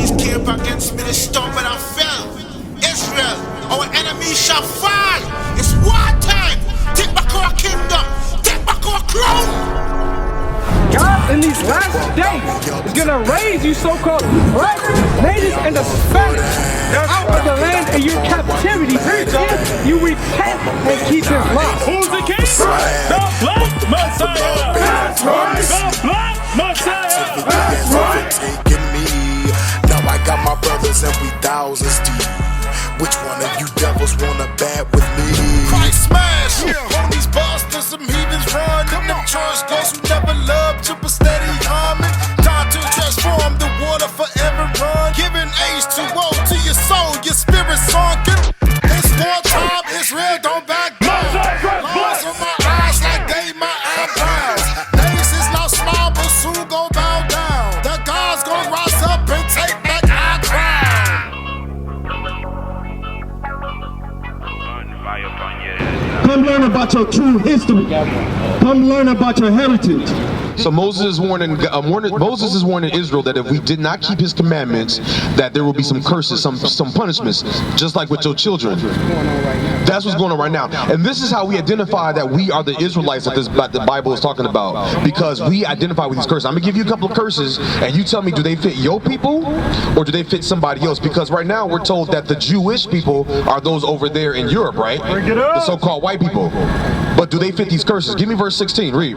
enemies came up against me, they stumbled and fell. Israel, our enemies shall fall. It's war time. Take back our kingdom. Take back our crown. God, in these last days, is going to raise you so-called black natives and the Spanish out of the land of your captivity if you repent and keep His law. Who's the king? The Black Messiah. That's right. The Black Messiah. That's right. Taking me. Now I got my brothers and we thousands deep. Which one of you devils wanna bad with me? Christ smash! On these bastards, some heathens run. And them church girls who never loved you but steady coming. Time to transform the water forever run. Giving H2O to your soul, your spirit sunken. It's wartime, Israel don't back down. Lines on my eyes like they my eyebrows. Days is not small but soon gon' bow down. The gods gon' rise up and take back our crown. Come learn about your true history. Come learn about your heritage. So Moses is warning Israel that if we did not keep his commandments, that there will be some curses, some punishments, just like with your children. That's what's going on right now. And this is how we identify that we are the Israelites that the Bible is talking about, because we identify with these curses. I'm gonna give you a couple of curses, and you tell me, do they fit your people or do they fit somebody else? Because right now we're told that the Jewish people are those over there in Europe, right? The so-called white people. But do they fit these curses? Give me verse 16. Read.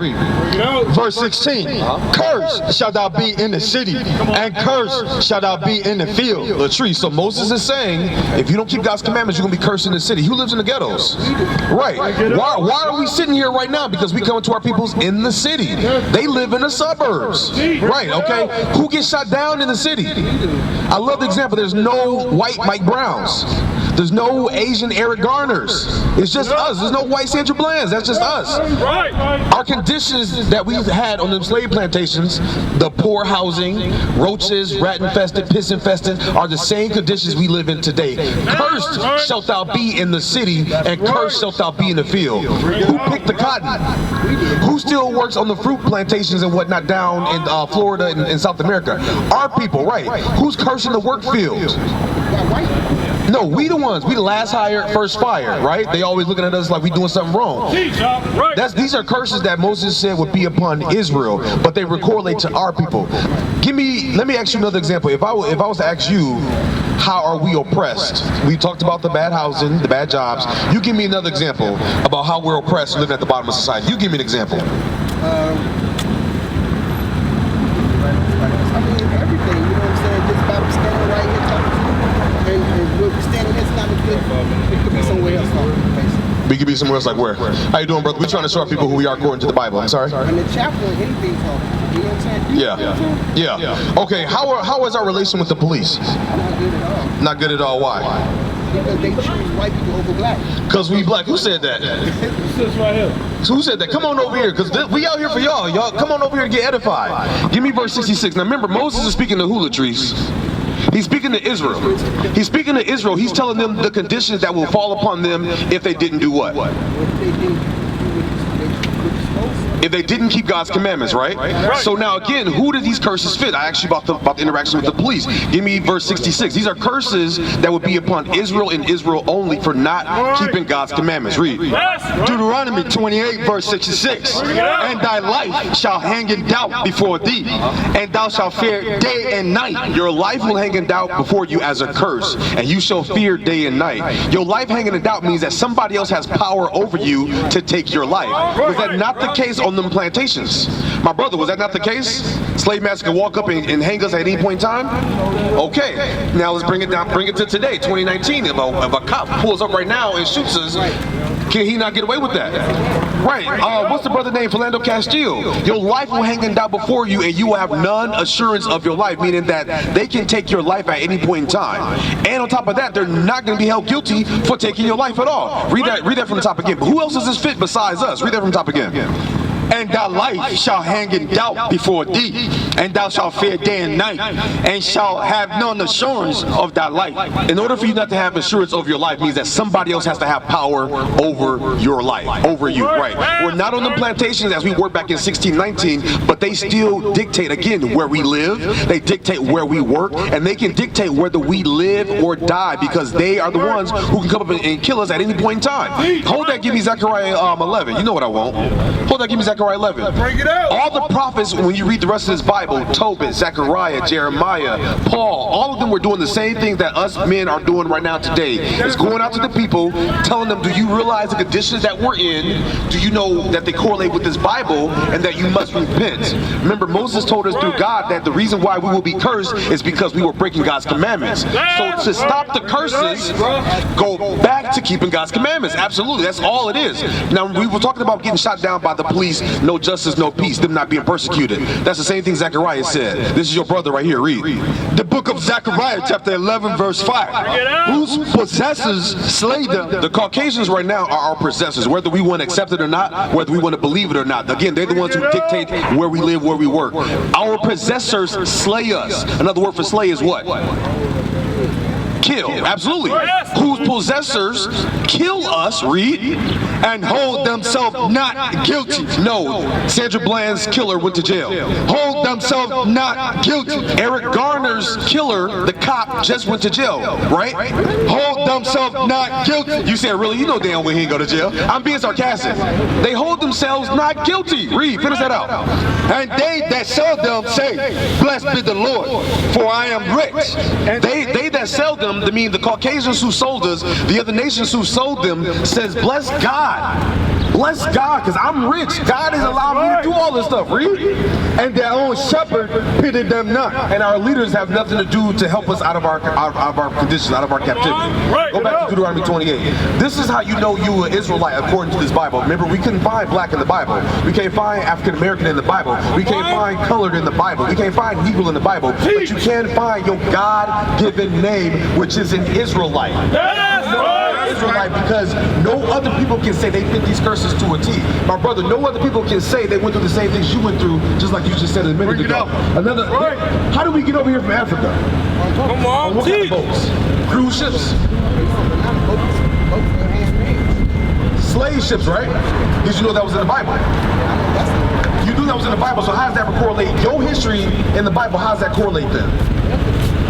Verse 16. Cursed shall thou be in the city, and cursed shall thou be in the field. Latrice, so Moses is saying, if you don't keep God's commandments, you're going to be cursed in the city. Who lives in the ghettos? Right. Why are we sitting here right now? Because we come to our peoples in the city. They live in the suburbs. Right, okay? Who gets shot down in the city? I love the example. There's no white Mike Browns. There's no Asian Eric Garners. It's just us. There's no white Sandra Blands. That's just us. Our conditions that we've had on them slave plantations, the poor housing, roaches, rat infested, piss infested, are the same conditions we live in today. Cursed shalt thou be in the city, and cursed shalt thou be in the field. Who picked the cotton? Who still works on the fruit plantations and whatnot down in Florida and South America? Our people, right? Who's cursing the work field? No, we the ones. We the last hired, first fired, right? They always looking at us like we doing something wrong. These are curses that Moses said would be upon Israel, but they correlate to our people. Let me ask you another example. If I was to ask you, how are we oppressed? We talked about the bad housing, the bad jobs. You give me another example about how we're oppressed living at the bottom of society. You give me an example. Everything, you know what I'm saying? Just about standing right here talking to you. And we're standing here, it's not a good, it could be somewhere else. We could be somewhere else, like where? How you doing, brother? We're trying to show our people who we are according to the Bible. I'm sorry? In the chapter, anything's off. You know what I'm saying? Yeah. Okay, how is our relation with the police? Not good at all. Not good at all, why? Because they choose white people over black. Because we black. Who said that? So who said that? Come on over here, because we out here for y'all. Y'all come on over here and get edified. Give me verse 66. Now remember, Moses is speaking to who, Latrice? He's speaking to Israel. He's speaking to Israel. He's telling them the conditions that will fall upon them if they didn't do what? If they didn't keep God's commandments, right? So now again, who do these curses fit? I asked you about the interaction with the police. Give me verse 66. These are curses that would be upon Israel and Israel only for not keeping God's commandments. Read. Deuteronomy 28 verse 66. And thy life shall hang in doubt before thee, and thou shalt fear day and night. Your life will hang in doubt before you as a curse, and you shall fear day and night. Your life hanging in doubt means that somebody else has power over you to take your life. Was that not the case on them plantations? My brother, was that not the case? Slave master could walk up and hang us at any point in time? Okay, now let's bring it down, bring it to today, 2019. If a cop pulls up right now and shoots us, can he not get away with that? Right, what's the brother named? Philando Castile. Your life will hang in doubt before you, and you will have none assurance of your life, meaning that they can take your life at any point in time. And on top of that, they're not going to be held guilty for taking your life at all. Read that from the top again. But who else does this fit besides us? Read that from the top again. And thy life shall hang in doubt before thee, and thou shalt fear day and night, and shalt have none assurance of thy life. In order for you not to have assurance over your life means that somebody else has to have power over your life, over you, right? We're not on the plantations as we were back in 1619, but they still dictate, again, where we live, they dictate where we work, and they can dictate whether we live or die, because they are the ones who can come up and kill us at any point in time. Hold that, give me Zechariah 11. You know what I want. Hold that, give me Zechariah 11. Bring it out. All the prophets, when you read the rest of this Bible, Tobit, Zechariah, Jeremiah, Paul, all of them were doing the same thing that us men are doing right now today. It's going out to the people, telling them, do you realize the conditions that we're in? Do you know that they correlate with this Bible and that you must repent? Remember, Moses told us through God that the reason why we will be cursed is because we were breaking God's commandments. So to stop the curses, go back to keeping God's commandments. Absolutely, that's all it is. Now, we were talking about getting shot down by the police, no justice, no peace, them not being persecuted. That's the same thing Zechariah said. This is your brother right here, read. The book of Zechariah, chapter 11, verse 5. Whose possessors slay them. The Caucasians right now are our possessors, whether we want to accept it or not, whether we want to believe it or not. Again, they're the ones who dictate where we live, where we work. Our possessors slay us. Another word for slay is what? Kill, absolutely. Whose possessors kill us, read, and hold themselves not guilty. No, Sandra Bland's killer went to jail. Hold themselves not guilty. Eric Garner's killer, the cop, just went to jail, right? Hold themselves not guilty. You said, really? You know damn well he ain't go to jail. I'm being sarcastic. They hold themselves not guilty. Read, finish that out. And they that sell them say, blessed be the Lord, for I am rich. And they that sell them, I mean the Caucasians who sold us, the other nations who sold them, says, bless God. Bless God, because I'm rich. God has allowed me to do all this stuff. Read. And their own shepherd pitied them not. And our leaders have nothing to do to help us out of our conditions, out of our captivity. Go back to Deuteronomy 28. This is how you know you are an Israelite according to this Bible. Remember, we couldn't find black in the Bible. We can't find African American in the Bible. We can't find colored in the Bible. We can't find Negro in the Bible. But you can find your God-given name, which is an Israelite. Israelite, because no other people can say they fit these curses to a T. My brother, no other people can say they went through the same things you went through, just like you just said a minute ago. How do we get over here from Africa? Come on, what kind of boats? Cruise ships? Slave ships, right? Did you know that was in the Bible? You knew that was in the Bible, so how does that correlate? Your history in the Bible, how does that correlate then?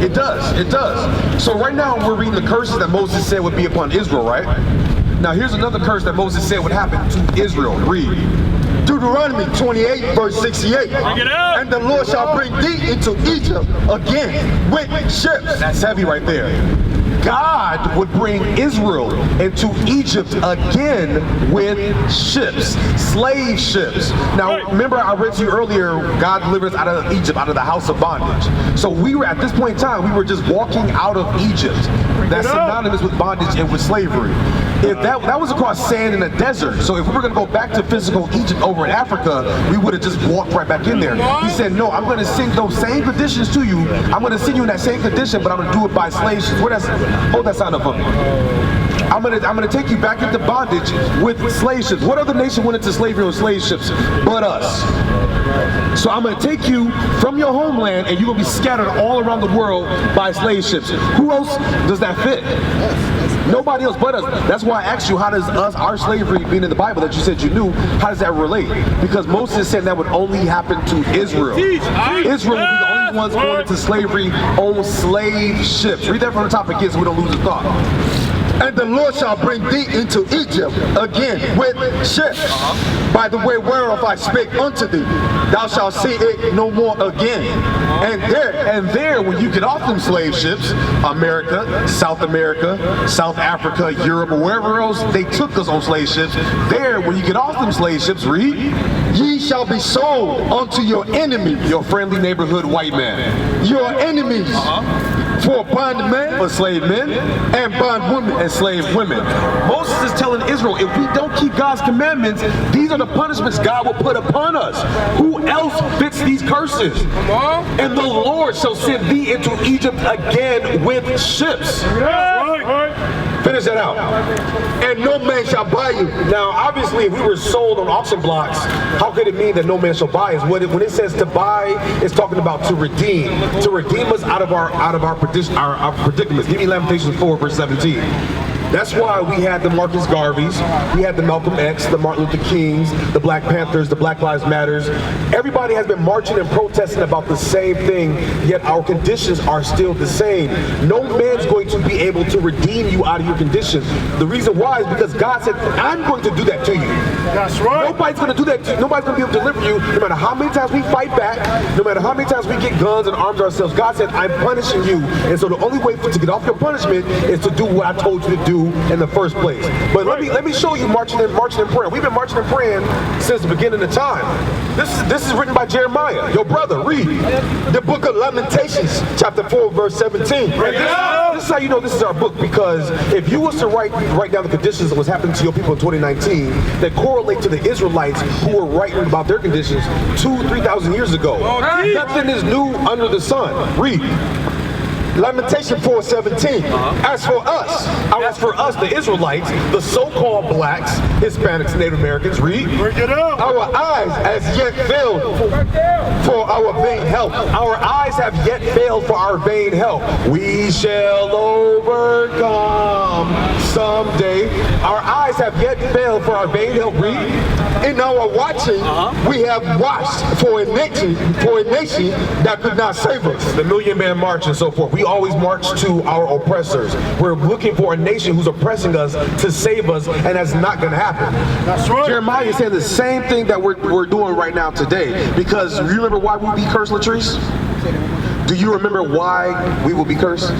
It does, it does. So right now we're reading the curses that Moses said would be upon Israel, right? Now here's another curse that Moses said would happen to Israel. Read. Deuteronomy 28, verse 68. And the Lord shall bring thee into Egypt again with ships. That's heavy right there. God would bring Israel into Egypt again with ships, slave ships. Now, remember I read to you earlier, God delivered us out of Egypt, out of the house of bondage. So we were, at this point in time, we were just walking out of Egypt. That's synonymous with bondage and with slavery. If that was across sand in a desert. So if we were going to go back to physical Egypt over in Africa, we would have just walked right back in there. He said, no, I'm going to send those same conditions to you. I'm going to send you in that same condition, but I'm going to do it by slave ships. Hold that sign up for me. I'm gonna take you back into bondage with slave ships. What other nation went into slavery on slave ships but us? So I'm gonna take you from your homeland and you're gonna be scattered all around the world by slave ships. Who else does that fit? Nobody else but us. That's why I asked you, how does our slavery being in the Bible that you said you knew, how does that relate? Because Moses said that would only happen to Israel. Israel would be the only ones going into slavery on slave ships. Read that from the top again so we don't lose the thought. And the Lord shall bring thee into Egypt again with ships, by the way whereof I spake unto thee. Thou shalt see it no more again. And there, when you get off them slave ships, America, South Africa, Europe, or wherever else they took us on slave ships, there, when you get off them slave ships, read, ye shall be sold unto your enemies. Your friendly neighborhood white man. Your enemies. For bondmen, for slave men, and bondwomen, and slave women. Moses is telling Israel, if we don't keep God's commandments, these are the punishments God will put upon us. Who else fits these curses? And the Lord shall send thee into Egypt again with ships. Right. finish that out. And no man shall buy you. Now, obviously, if we were sold on auction blocks, how could it mean that no man shall buy us? When it says to buy, it's talking about to redeem us out of our predicaments. Give me Lamentations 4, verse 17. That's why we had the Marcus Garveys, we had the Malcolm X, the Martin Luther Kings, the Black Panthers, the Black Lives Matters. Everybody has been marching and protesting about the same thing, yet our conditions are still the same. No man's going to be able to redeem you out of your conditions. The reason why is because God said, I'm going to do that to you. That's right. Nobody's going to do that to you. Nobody's going to be able to deliver you, no matter how many times we fight back, no matter how many times we get guns and arms ourselves. God said, I'm punishing you. And so the only way to get off your punishment is to do what I told you to do in the first place. But let me show you marching and praying. We've been marching and praying since the beginning of time. This is written by Jeremiah, your brother. Read The book of Lamentations, chapter 4, verse 17. This is how you know this is our book, because if you was to write down the conditions that was happening to your people in 2019 that correlate to the Israelites who were writing about their conditions 2,000-3,000 years ago, nothing is new under the sun. Read. Lamentation 4:17. As for us, the Israelites, the so-called blacks, Hispanics, Native Americans, read. Bring it up. Our eyes as yet failed for our vain help. Our eyes have yet failed for our vain help. We shall overcome someday. Our eyes have yet failed for our vain help. Read. In our watching, we have watched for a nation that could not save us. The Million Man March and so forth. We always march to our oppressors. We're looking for a nation who's oppressing us to save us, and that's not going to happen. That's right. Jeremiah is saying the same thing that we're doing right now today. Because you remember why we will be cursed, Latrice? Do you remember why we will be cursed?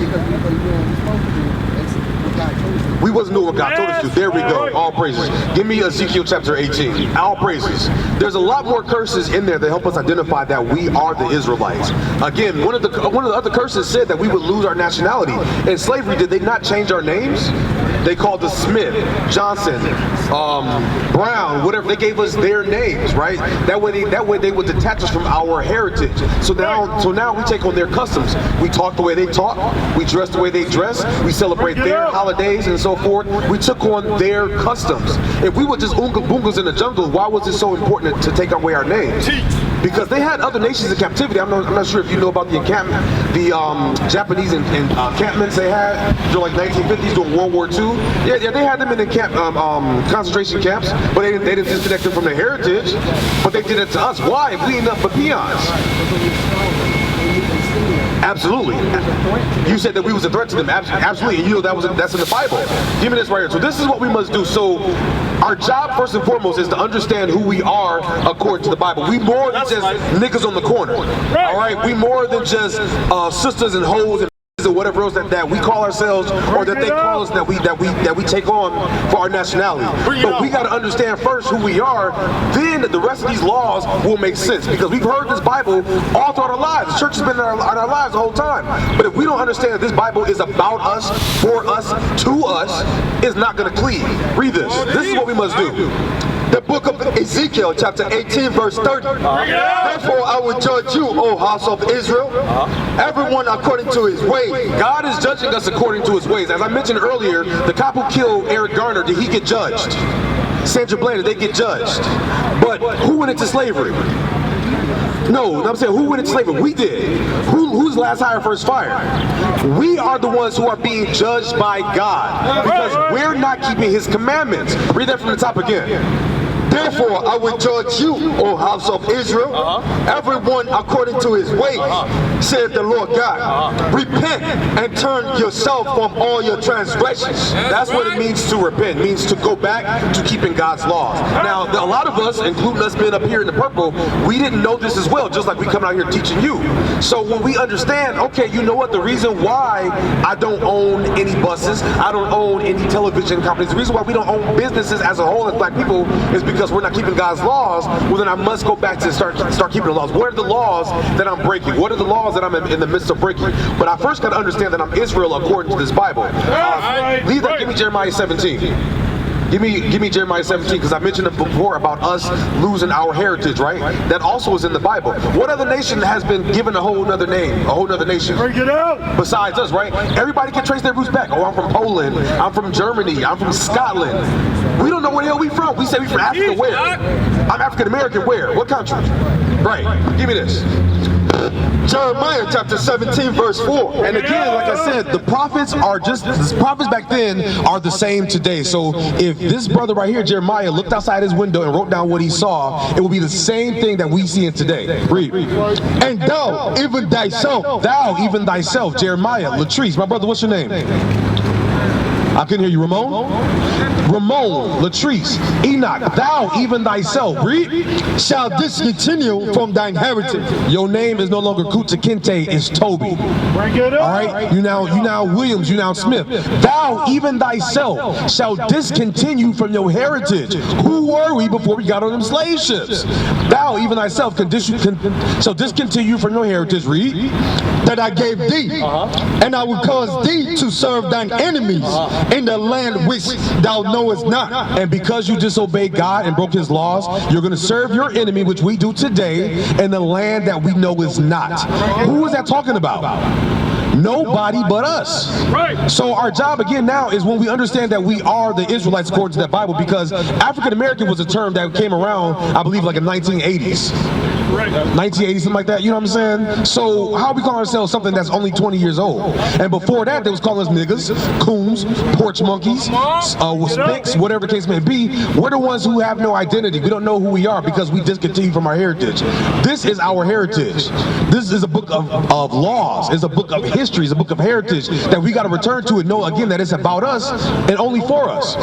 We wasn't doing what God told us to. There we go. All praises. Give me Ezekiel chapter 18. All praises. There's a lot more curses in there that help us identify that we are the Israelites. Again, one of the other curses said that we would lose our nationality. In slavery, did they not change our names? They called us Smith, Johnson, Brown, whatever. They gave us their names, right? That way they would detach us from our heritage. So now we take on their customs. We talk the way they talk. We dress the way they dress. We celebrate their holidays and so forth. We took on their customs. If we were just Oonga Boongas in the jungle, why was it so important to take away our names? Because they had other nations in captivity. I'm not sure if you know about the encampment, the Japanese encampments they had during like 1950s during World War II. Yeah, they had them in concentration camps, but they didn't disconnect them from their heritage. But they did it to us. Why? If we ain't nothing but peons. Absolutely. You said that we was a threat to them. Absolutely. And you know that's in the Bible. Give me this right here. So this is what we must do. So our job, first and foremost, is to understand who we are according to the Bible. We more than just niggas on the corner. All right? We more than just sisters and hoes and or whatever else that we call ourselves, or that they call us, that we take on for our nationality. But we got to understand first who we are. Then the rest of these laws will make sense, because we've heard this Bible all throughout our lives. The church has been in our lives the whole time. But if we don't understand that this Bible is about us, for us, to us, it's not going to cleave. Read this. This is what we must do. The book of Ezekiel, chapter 18, verse 30. Therefore I will judge you, O house of Israel, everyone according to his ways. God is judging us according to his ways. As I mentioned earlier, the cop who killed Eric Garner, did he get judged? Sandra Bland, did they get judged? But who went into slavery? No, I'm saying who went into slavery? We did. Who's last hire, first fire? We are the ones who are being judged by God, because we're not keeping his commandments. Read that from the top again. Therefore I will judge you, O house of Israel, everyone according to his ways, said the Lord God. Repent and turn yourself from all your transgressions. That's what it means to repent. It means to go back to keeping God's laws. Now, a lot of us, including us being up here in the purple, we didn't know this as well, just like we come out here teaching you. So when we understand, okay, you know what, the reason why I don't own any buses, I don't own any television companies, the reason why we don't own businesses as a whole as black people is because we're not keeping God's laws. Well, then I must go back to start keeping the laws. What are the laws that I'm breaking? What are the laws that I'm in the midst of breaking? But I first got to understand that I'm Israel according to this Bible. Give me Jeremiah 17. Give Give me Jeremiah 17, because I mentioned it before about us losing our heritage, right? That also is in the Bible. What other nation has been given a whole other name, a whole other nation? Bring it out. Besides us, right? Everybody can trace their roots back. Oh, I'm from Poland. I'm from Germany. I'm from Scotland. We don't know where the hell we from. We say we from Africa. Where? I'm African American. Where? What country? Right. Give me this. Jeremiah chapter 17 verse 4. And again, like I said, the prophets back then are the same today. So if this brother right here, Jeremiah, looked outside his window and wrote down what he saw, it will be the same thing that we see in today. Read. And thou, even thyself, Jeremiah, Latrice, my brother, what's your name? I couldn't hear you. Ramon, Latrice, Enoch, thou even thyself, read, shall discontinue from thine heritage. Your name is no longer Kuta Kinte, it's Toby. Bring it up. All right, you now Williams, you now Smith. Thou even thyself shall discontinue from your heritage. Who were we before we got on them slave ships? Thou even thyself shall discontinue from your heritage. Read. That I gave thee, and I will cause thee to serve thine enemies in the land which thou knowest not. And because you disobeyed God and broke his laws, you're going to serve your enemy, which we do today, in the land that we know is not. Who is that talking about? Nobody but us. Right. So our job again now is when we understand that we are the Israelites according to that Bible, because African American was a term that came around, I believe, like in 1980s. Right. 1980, something like that, you know what I'm saying? So how we call ourselves something that's only 20 years old? And before that, they was calling us niggas, coons, porch monkeys, spicks, whatever the case may be. We're the ones who have no identity. We don't know who we are because we discontinue from our heritage. This is our heritage. This is a book of laws. It's a book of history. It's a book of heritage that we got to return to and know again that it's about us and only for us.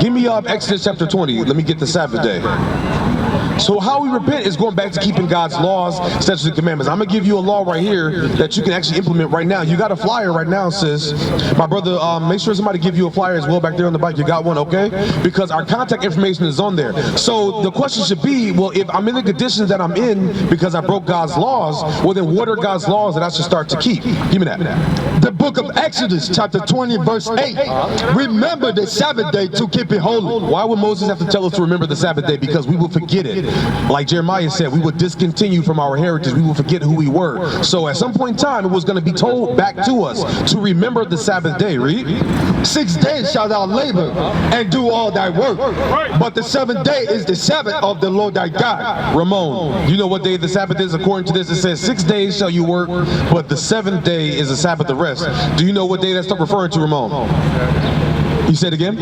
Give me Exodus chapter 20. Let me get the Sabbath day. So how we repent is going back to keeping God's laws, statutes, and commandments. I'm going to give you a law right here that you can actually implement right now. You got a flyer right now, sis. My brother, make sure somebody give you a flyer as well back there on the bike. You got one, okay? Because our contact information is on there. So the question should be, well, if I'm in the conditions that I'm in because I broke God's laws, well then what are God's laws that I should start to keep? Give me that. The book of Exodus, chapter 20, verse 8. Remember the Sabbath day to keep it holy. Why would Moses have to tell us to remember the Sabbath day? Because we will forget it. Like Jeremiah said, we would discontinue from our heritage. We will forget who we were. So at some point in time, it was going to be told back to us to remember the Sabbath day. Read. 6 days shalt thou labor and do all thy work. But the 7th day is the Sabbath of the Lord thy God. Ramon, you know what day the Sabbath is? According to this, it says 6 days shall you work, but the 7th day is a Sabbath of rest. Do you know what day that's referring to, Ramon? You said again?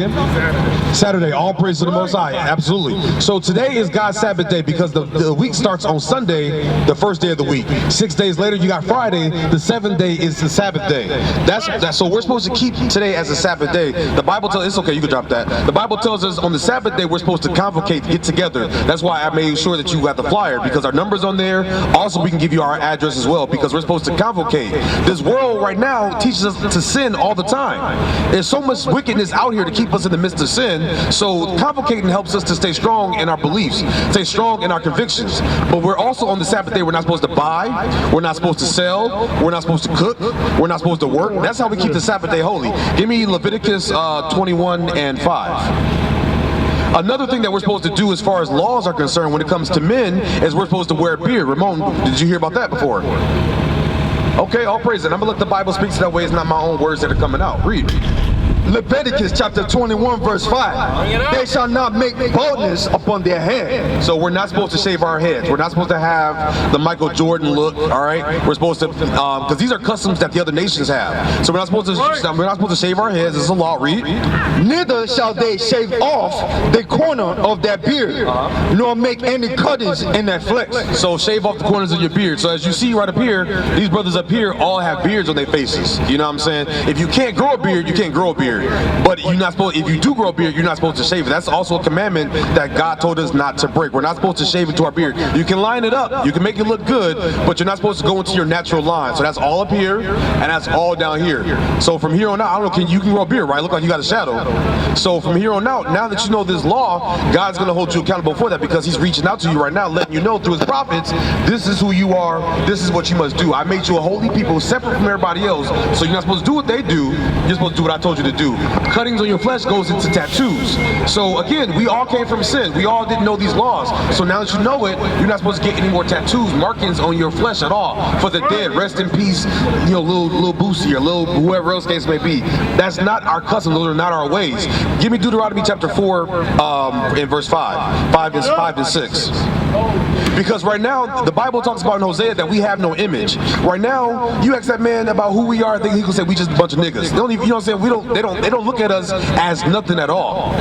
Saturday. All praise to the Most High. Absolutely. So today is God's Sabbath day because the week starts on Sunday, the first day of the week. 6 days later, you got Friday. The 7th day is the Sabbath day. That's so we're supposed to keep today as a Sabbath day. The Bible tells it's okay. You can drop that. The Bible tells us on the Sabbath day we're supposed to convocate, get together. That's why I made sure that you got the flyer because our number's on there. Also, we can give you our address as well because we're supposed to convocate. This world right now teaches us to sin all the time. There's so much wickedness out here to keep us in the midst of sin. So convocating helps us to stay strong in our beliefs, stay strong in our convictions. But we're also on the Sabbath day, we're not supposed to buy, we're not supposed to sell, we're not supposed to cook, we're not supposed to work. That's how we keep the Sabbath day holy. Give me Leviticus 21 and 5. Another thing that we're supposed to do as far as laws are concerned when it comes to men is we're supposed to wear a beard. Ramon, did you hear about that before? Okay, all praise it. I'm going to let the Bible speak that way. It's not my own words that are coming out. Read. Leviticus chapter 21 verse 5. They shall not make baldness upon their head. So we're not supposed to shave our heads. We're not supposed to have the Michael Jordan look, all right? We're supposed to, because these are customs that the other nations have. So we're not supposed to shave our heads. It's a law. Read. Neither shall they shave off the corner of their beard, nor make any cuttings in their flesh. So shave off the corners of your beard. So as you see right up here, these brothers up here all have beards on their faces. You know what I'm saying? If you can't grow a beard, you can't grow a beard. But you're not supposed, if you do grow a beard, you're not supposed to shave it. That's also a commandment that God told us not to break. We're not supposed to shave into our beard. You can line it up, you can make it look good, but you're not supposed to go into your natural line. So that's all up here, and that's all down here. So from here on out, I don't know, you can grow a beard, right? Look like you got a shadow. So from here on out, now that you know this law, God's going to hold you accountable for that because he's reaching out to you right now, letting you know through his prophets, this is who you are, this is what you must do. I made you a holy people separate from everybody else, so you're not supposed to do what they do, you're supposed to do what I told you to do. do. Cuttings on your flesh goes into tattoos. So again, we all came from sin. We all didn't know these laws. So now that you know it, you're not supposed to get any more tattoos, markings on your flesh at all. For the dead, rest in peace, you know, little Boosie or little whoever else case may be. That's not our custom. Those are not our ways. Give me Deuteronomy chapter 4 in verse 5 and 6. Because right now, the Bible talks about in Hosea that we have no image. Right now, you ask that man about who we are, I think he could say we just a bunch of niggas. They don't even, you know what I'm saying? They don't look at us as nothing at all.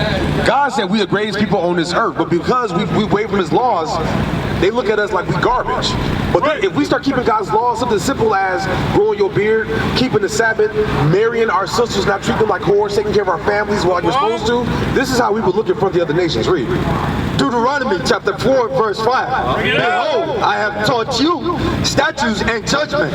God said we the greatest people on this earth, but because we wait from his laws, they look at us like we garbage. But if we start keeping God's laws, something simple as growing your beard, keeping the Sabbath, marrying our sisters, not treating them like whores, taking care of our families while you're supposed to, this is how we would look in front of the other nations. Read. Deuteronomy chapter 4 verse 5. Behold, I have taught you statutes and judgment,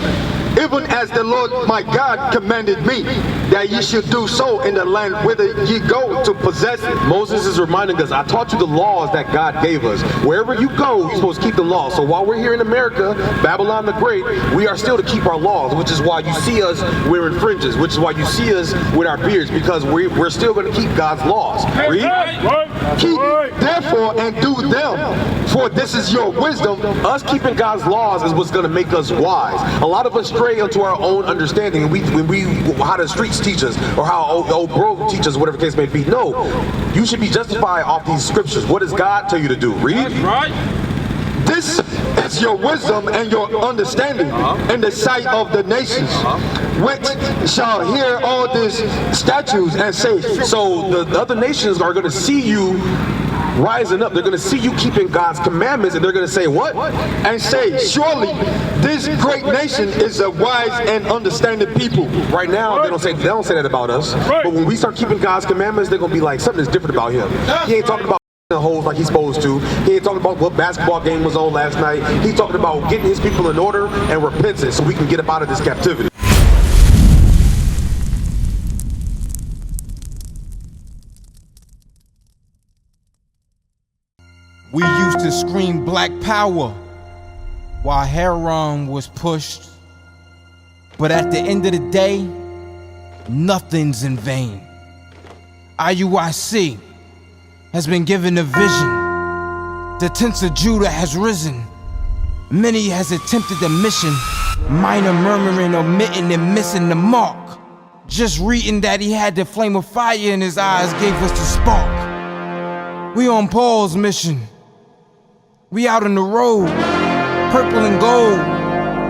even as the Lord my God commanded me, that ye should do so in the land whither ye go to possess it. Moses is reminding us, I taught you the laws that God gave us. Wherever you go, you're supposed to keep the laws. So while we're here in America, Babylon the Great, we are still to keep our laws, which is why you see us wearing fringes, which is why you see us with our beards, because we're still going to keep God's laws. Read. Keep therefore and do them, for this is your wisdom. Us keeping God's laws is what's going to make us wise. A lot of us stray into our own understanding, and we how the streets teach us, or how old bro teach us, whatever the case may be. No, you should be justified off these scriptures. What does God tell you to do? Read. This is your wisdom and your understanding in the sight of the nations, which shall hear all these statutes and say. So the other nations are going to see you rising up. They're going to see you keeping God's commandments, and they're going to say, what? And say, surely this great nation is a wise and understanding people. Right now, they don't say that about us. But when we start keeping God's commandments, they're going to be like, something is different about him. He ain't talking about holes like he's supposed to. He ain't talking about what basketball game was on last night. He's talking about getting his people in order and repentance so we can get up out of this captivity. We used to scream black power while Heron was pushed. But at the end of the day, nothing's in vain. IUIC has been given a vision. The tents of Judah has risen. Many has attempted the mission. Minor murmuring, omitting, and missing the mark. Just reading that he had the flame of fire in his eyes gave us the spark. We on Paul's mission. We out on the road, purple and gold,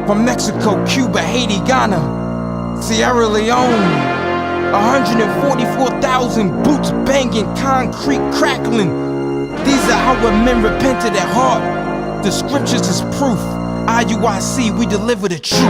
from Mexico, Cuba, Haiti, Ghana, Sierra Leone. 144,000 boots banging, concrete crackling. These are how men repented at heart. The scriptures is proof. IUIC, we deliver the truth.